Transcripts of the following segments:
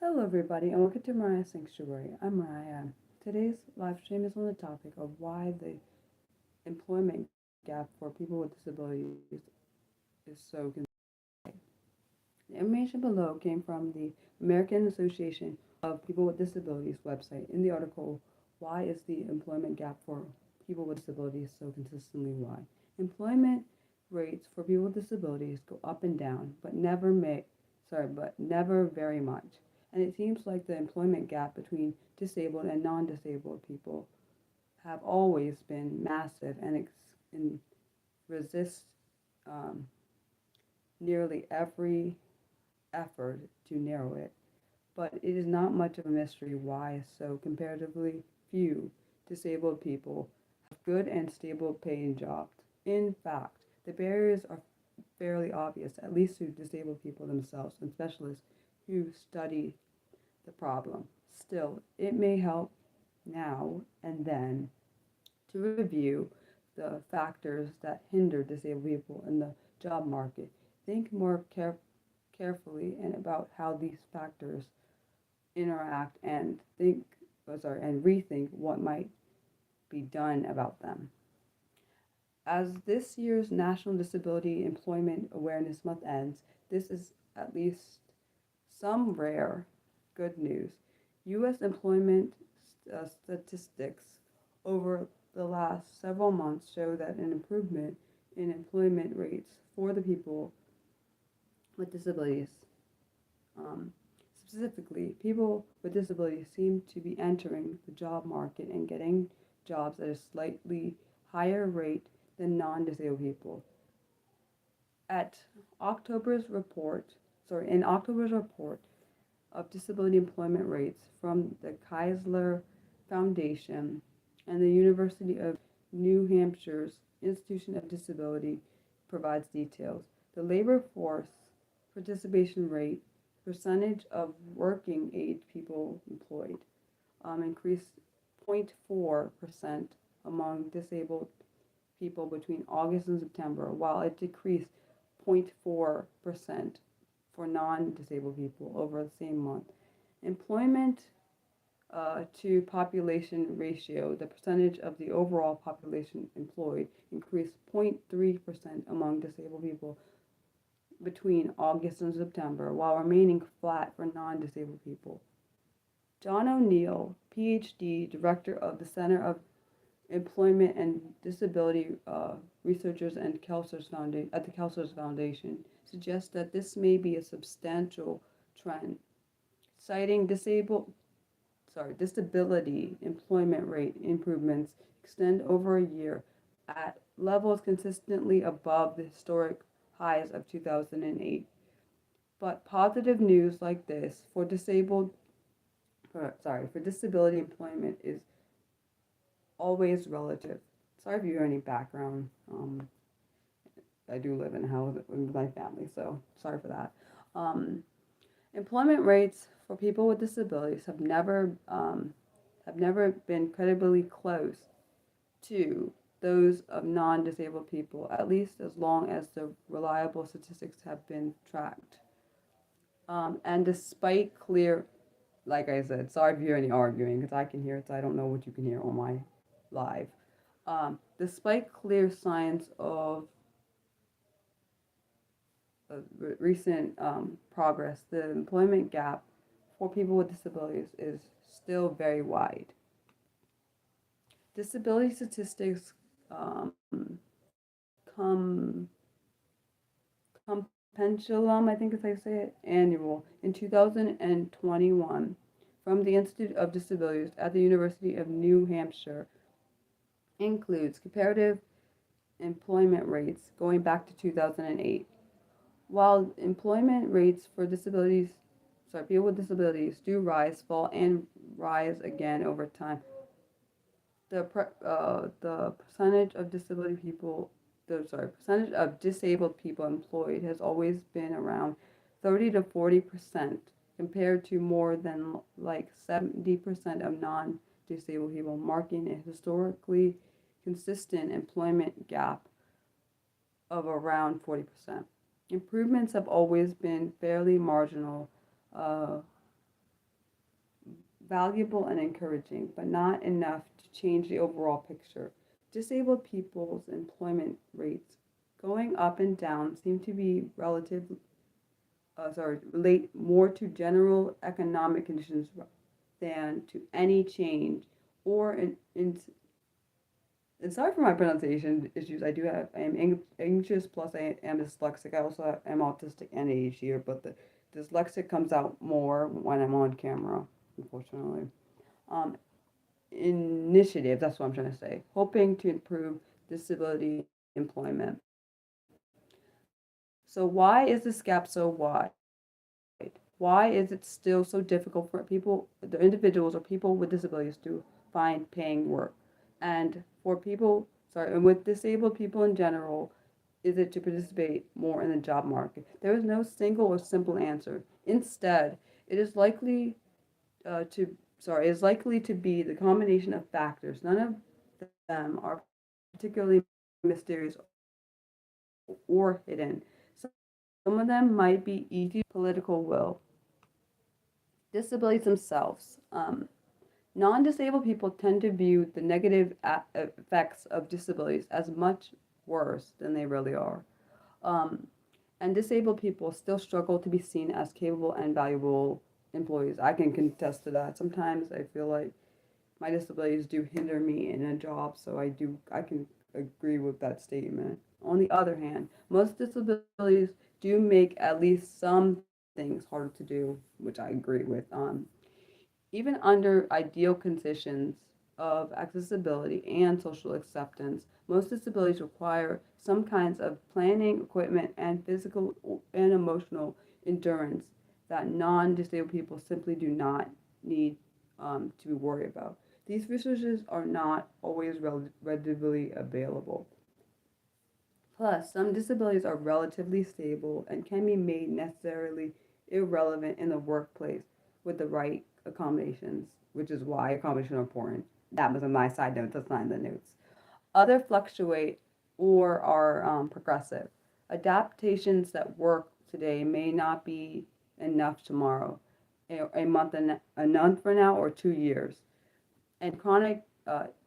Hello, everybody, and welcome to Mariah Sanctuary. I'm Mariah. Today's live stream is on the topic of why the employment gap for people with disabilities is so concerning. The information below came from the American Association of People with Disabilities website. In the article, "Why is the employment gap for people with disabilities so consistently wide?" Employment rates for people with disabilities go up and down, but never very much. And it seems like the employment gap between disabled and non-disabled people have always been massive and resist um, nearly every effort to narrow it. But it is not much of a mystery why so comparatively few disabled people have good and stable paying jobs. In fact, the barriers are fairly obvious, at least to disabled people themselves and specialists who study the problem. Still, it may help now and then to review the factors that hinder disabled people in the job market. Think more carefully and about how these factors interact and and rethink what might be done about them. As this year's National Disability Employment Awareness Month ends, this is at least some rare good news. U.S. employment statistics over the last several months show that an improvement in employment rates for the people with disabilities. Um, Specifically, people with disabilities seem to be entering the job market and getting jobs at a slightly higher rate than non-disabled people. At October's report, in October's report of disability employment rates from the Keisler Foundation and the University of New Hampshire's Institution of Disability provides details. The labor force participation rate, percentage of working age people employed, increased 0.4% among disabled people between August and September, while it decreased 0.4% for non-disabled people over the same month. Employment to population ratio, the percentage of the overall population employed, increased 0.3% among disabled people between August and September, while remaining flat for non-disabled people. John O'Neill, PhD, director of the Center of Employment and Disability Researchers and at the Kelsers Foundation, suggests that this may be a substantial trend, citing disability employment rate improvements extend over a year at levels consistently above the historic highs of 2008. But positive news like this for disability employment is always relative. Sorry if you hear any background. I do live in a house with my family, so sorry for that. Um, Employment rates for people with disabilities have never been credibly close to those of non-disabled people, at least as long as the reliable statistics have been tracked. And despite clear, like I said, sorry if you hear any arguing, because I can hear it, so I don't know what you can hear on my live. Despite clear signs of recent progress, the employment gap for people with disabilities is still very wide. Disability statistics come compendulum, I think is how you say it, annual in 2021 from the Institute of Disabilities at the University of New Hampshire includes comparative employment rates going back to 2008. While employment rates for people with disabilities do rise, fall, and rise again over time, the percentage of percentage of disabled people employed has always been around 30 to 40% compared to more than like 70% of non-disabled people, marking a historically consistent employment gap of around 40%. Improvements have always been fairly marginal, valuable and encouraging, but not enough to change the overall picture. Disabled people's employment rates going up and down seem to be relate more to general economic conditions than to any change or and sorry for my pronunciation issues. I am anxious plus I am dyslexic. I also am autistic and ADHD, but the dyslexic comes out more when I'm on camera, unfortunately. Um, Initiative, that's what I'm trying to say, hoping to improve disability employment. So why is this gap so wide? Why is it still so difficult for the individuals or people with disabilities to find paying work? And for and with disabled people in general, is it to participate more in the job market? There is no single or simple answer. Instead, it is likely it is likely to be the combination of factors. None of them are particularly mysterious or hidden. Some of them might be easy to fix with political will. Disabilities themselves. Non-disabled people tend to view the negative effects of disabilities as much worse than they really are. Um, and disabled people still struggle to be seen as capable and valuable employees. I can contest to that. Sometimes I feel like my disabilities do hinder me in a job, so I can agree with that statement. On the other hand, most disabilities do make at least some things harder to do, which I agree with. Even under ideal conditions of accessibility and social acceptance, most disabilities require some kinds of planning, equipment, and physical and emotional endurance that non disabled people simply do not need to be worried about. These resources are not always readily available. Plus, some disabilities are relatively stable and can be made necessarily irrelevant in the workplace with the right accommodations, which is why accommodations are important. That was on my side note, that's not in the notes. Other fluctuate or are progressive. Adaptations that work today may not be enough tomorrow, a month from now, or 2 years. And chronic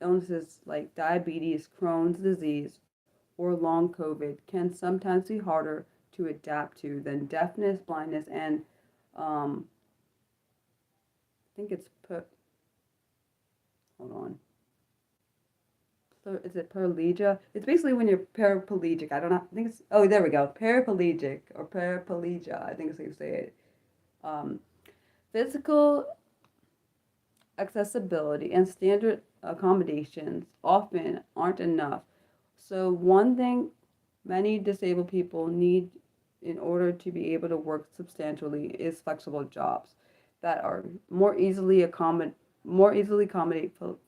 illnesses like diabetes, Crohn's disease, or long COVID can sometimes be harder to adapt to than deafness, blindness, and I think it's hold on. So is it paraplegia? It's basically when you're paraplegic. I don't know. I think it's there we go. Paraplegic or paraplegia. I think is how you say it. Um, Physical accessibility and standard accommodations often aren't enough. So one thing many disabled people need in order to be able to work substantially is flexible jobs that are more easily accommodate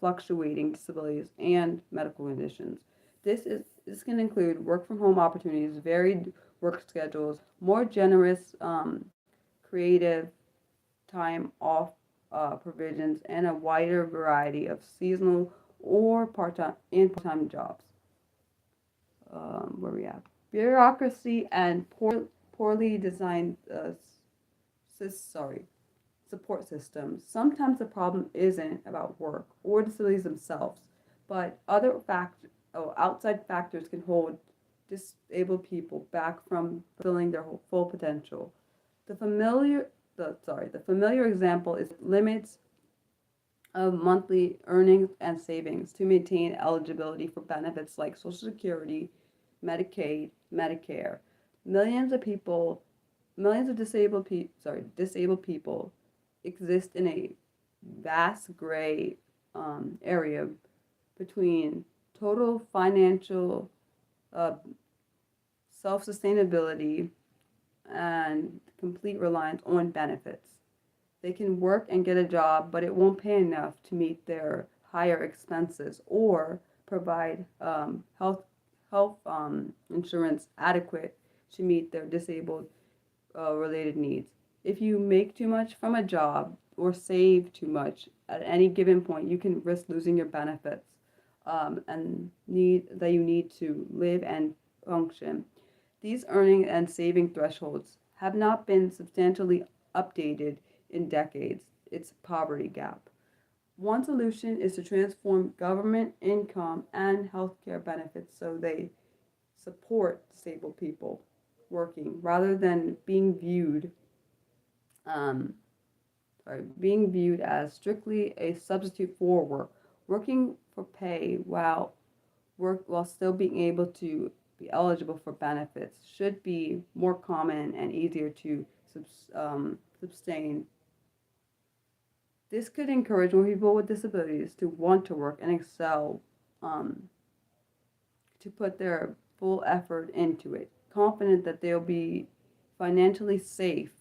fluctuating disabilities and medical conditions. This can include work from home opportunities, varied work schedules, more generous creative time off provisions, and a wider variety of seasonal or part-time jobs. Where we at? Bureaucracy and poorly designed sorry, support systems. Sometimes the problem isn't about work or disabilities themselves, but outside factors can hold disabled people back from fulfilling their full potential. The familiar the familiar example is limits of monthly earnings and savings to maintain eligibility for benefits like Social Security, Medicaid, Medicare. Millions of people, millions of disabled people exist in a vast gray area between total financial uh, self sustainability and complete reliance on benefits. They can work and get a job, but it won't pay enough to meet their higher expenses or provide health insurance adequate to meet their disabled related needs. If you make too much from a job or save too much at any given point, you can risk losing your benefits and you need to live and function. These earning and saving thresholds have not been substantially updated in decades. its poverty gap. One solution is to transform government income and healthcare benefits so they support disabled people working rather than um, being viewed as strictly a substitute for work. Working for pay while still being able to be eligible for benefits should be more common and easier to sustain. This could encourage more people with disabilities to want to work and excel, um, to put their full effort into it, confident that they'll be financially safe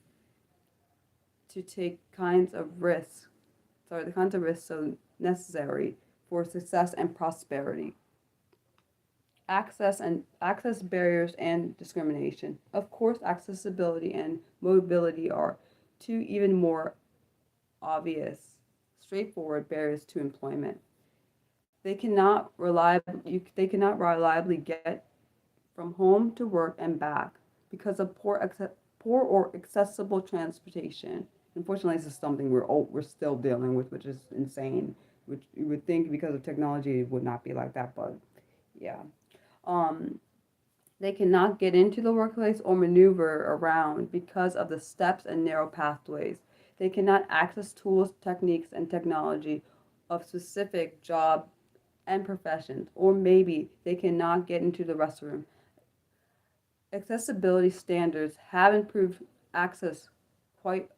to take the kinds of risks so necessary for success and prosperity. Access barriers and discrimination. Of course, accessibility and mobility are two even more obvious, straightforward barriers to employment. They cannot reliably get from home to work and back because of poor or accessible transportation. Unfortunately, this is something we're still dealing with, which is insane. Which you would think because of technology it would not be like that, but yeah. Um, they cannot get into the workplace or maneuver around because of the steps and narrow pathways. They cannot access tools, techniques, and technology of specific job and professions, or maybe they cannot get into the restroom. Accessibility standards have improved access quite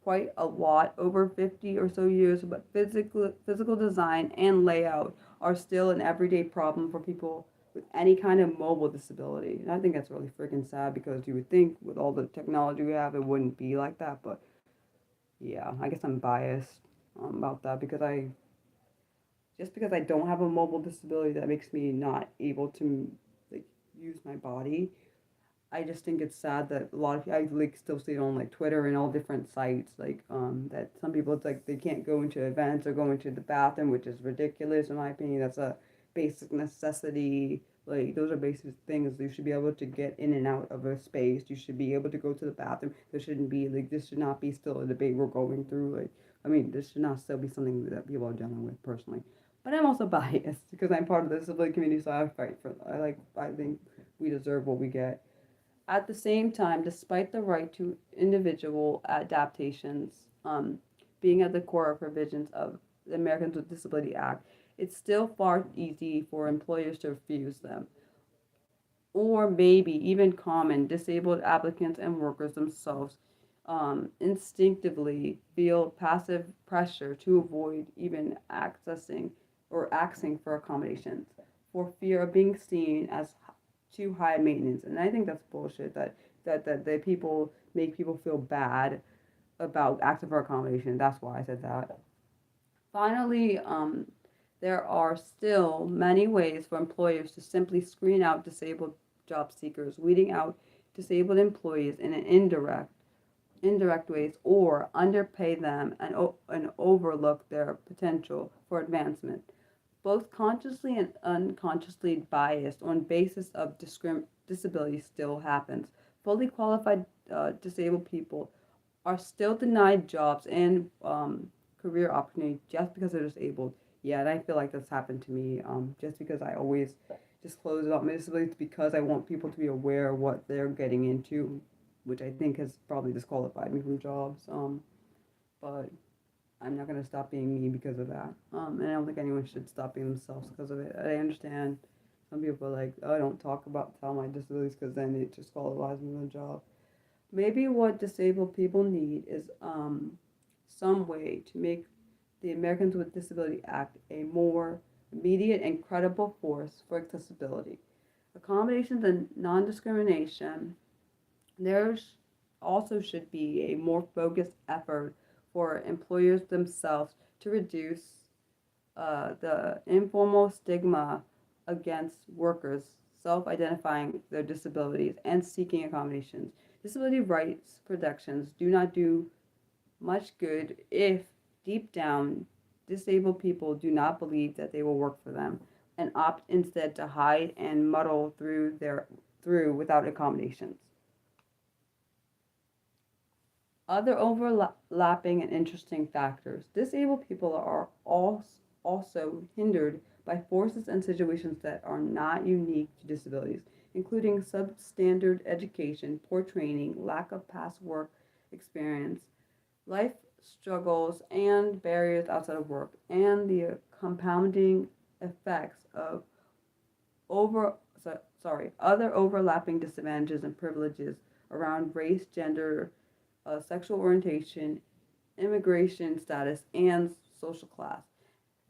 quite a lot over 50 or so years, but physical design and layout are still an everyday problem for people with any kind of mobile disability. And I think that's really freaking sad because you would think with all the technology we have, it wouldn't be like that. But yeah, I guess I'm biased about that because I don't have a mobile disability, that makes me not able to like use my body. I just think it's sad that a lot of I like still see it on like Twitter and all different sites that some people it's like they can't go into events or go into the bathroom, which is ridiculous in my opinion. That's a basic necessity. Like those are basic things. You should be able to get in and out of a space. You should be able to go to the bathroom. There shouldn't be like this should not be still a debate we're going through. Like I mean, this should not still be something that people are dealing with personally. But I'm also biased because I'm part of the disability community, so I fight for. I think we deserve what we get. At the same time, despite the right to individual adaptations being at the core provisions of the Americans with Disability Act, it's still far easy for employers to refuse them. Or maybe even common disabled applicants and workers themselves instinctively feel passive pressure to avoid even accessing or asking for accommodations for fear of being seen as too high maintenance. And I think that's bullshit that the people make people feel bad about asking for accommodation. That's why I said that. Finally, there are still many ways for employers to simply screen out disabled job seekers, weeding out disabled employees in an indirect ways, or underpay them and overlook their potential for advancement. Both consciously and unconsciously biased on basis of disability still happens. Fully qualified disabled people are still denied jobs and career opportunity just because they're disabled. Yeah, and I feel like that's happened to me. Just because I always disclose about my disabilities because I want people to be aware of what they're getting into, which I think has probably disqualified me from jobs. But I'm not gonna stop being me because of that. And I don't think anyone should stop being themselves because of it. I understand some people are like, oh, I don't tell my disabilities because then it disqualifies me from the job. Maybe what disabled people need is some way to make the Americans with Disability Act a more immediate and credible force for accessibility. Accommodations and non discrimination, there also should be a more focused effort for employers themselves to reduce the informal stigma against workers self identifying their disabilities and seeking accommodations. Disability rights protections do not do much good if deep down disabled people do not believe that they will work for them and opt instead to hide and muddle through without accommodations. Other overlapping and interesting factors. Disabled people are also hindered by forces and situations that are not unique to disabilities, including substandard education, poor training, lack of past work experience, life struggles, and barriers outside of work, and the compounding effects of over other overlapping disadvantages and privileges around race, gender, sexual orientation, immigration status, and social class.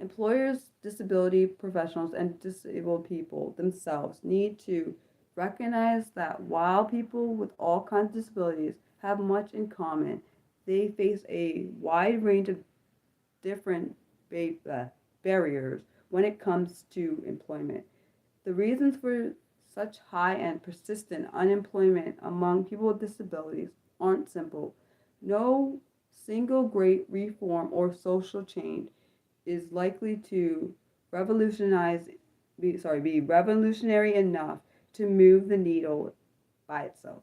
Employers, disability professionals, and disabled people themselves need to recognize that while people with all kinds of disabilities have much in common, they face a wide range of different barriers when it comes to employment. The reasons for such high and persistent unemployment among people with disabilities aren't simple. No single great reform or social change is likely to be revolutionary enough to move the needle by itself.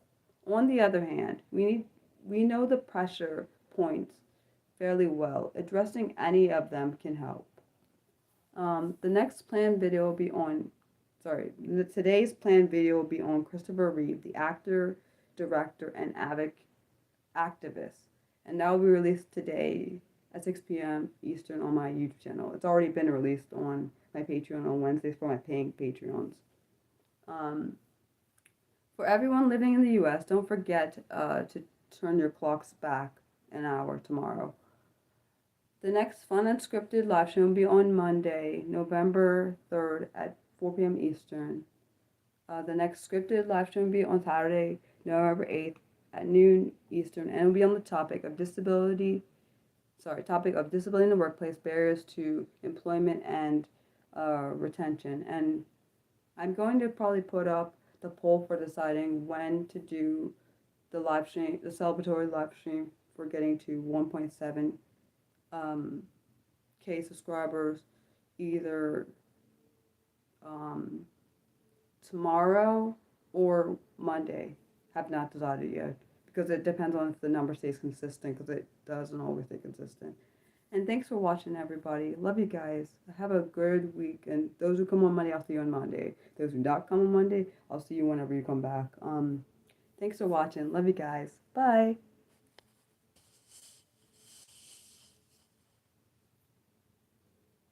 On the other hand, we know the pressure points fairly well. Addressing any of them can help. The next planned video will be on, today's planned video will be on Christopher Reeve, the actor, director, and activist. And that will be released today at 6 p.m. Eastern on my YouTube channel. It's already been released on my Patreon on Wednesdays for my paying Patreons. For everyone living in the U.S., don't forget to turn your clocks back an hour tomorrow. The next fun unscripted live stream will be on Monday, November 3rd at 4 p.m. Eastern. The next scripted live stream will be on Saturday, November 8th at noon Eastern, and it will be on the topic of disability in the workplace, barriers to employment and retention. And I'm going to probably put up the poll for deciding when to do the live stream, the celebratory live stream for getting to 1.7 K subscribers, either tomorrow or Monday. Have not decided yet because it depends on if the number stays consistent, because it doesn't always stay consistent. And thanks for watching, everybody. Love you guys. Have a good week. And those who come on Monday, I'll see you on Monday. Those who not come on Monday, I'll see you whenever you come back. Thanks for watching. Love you guys. Bye.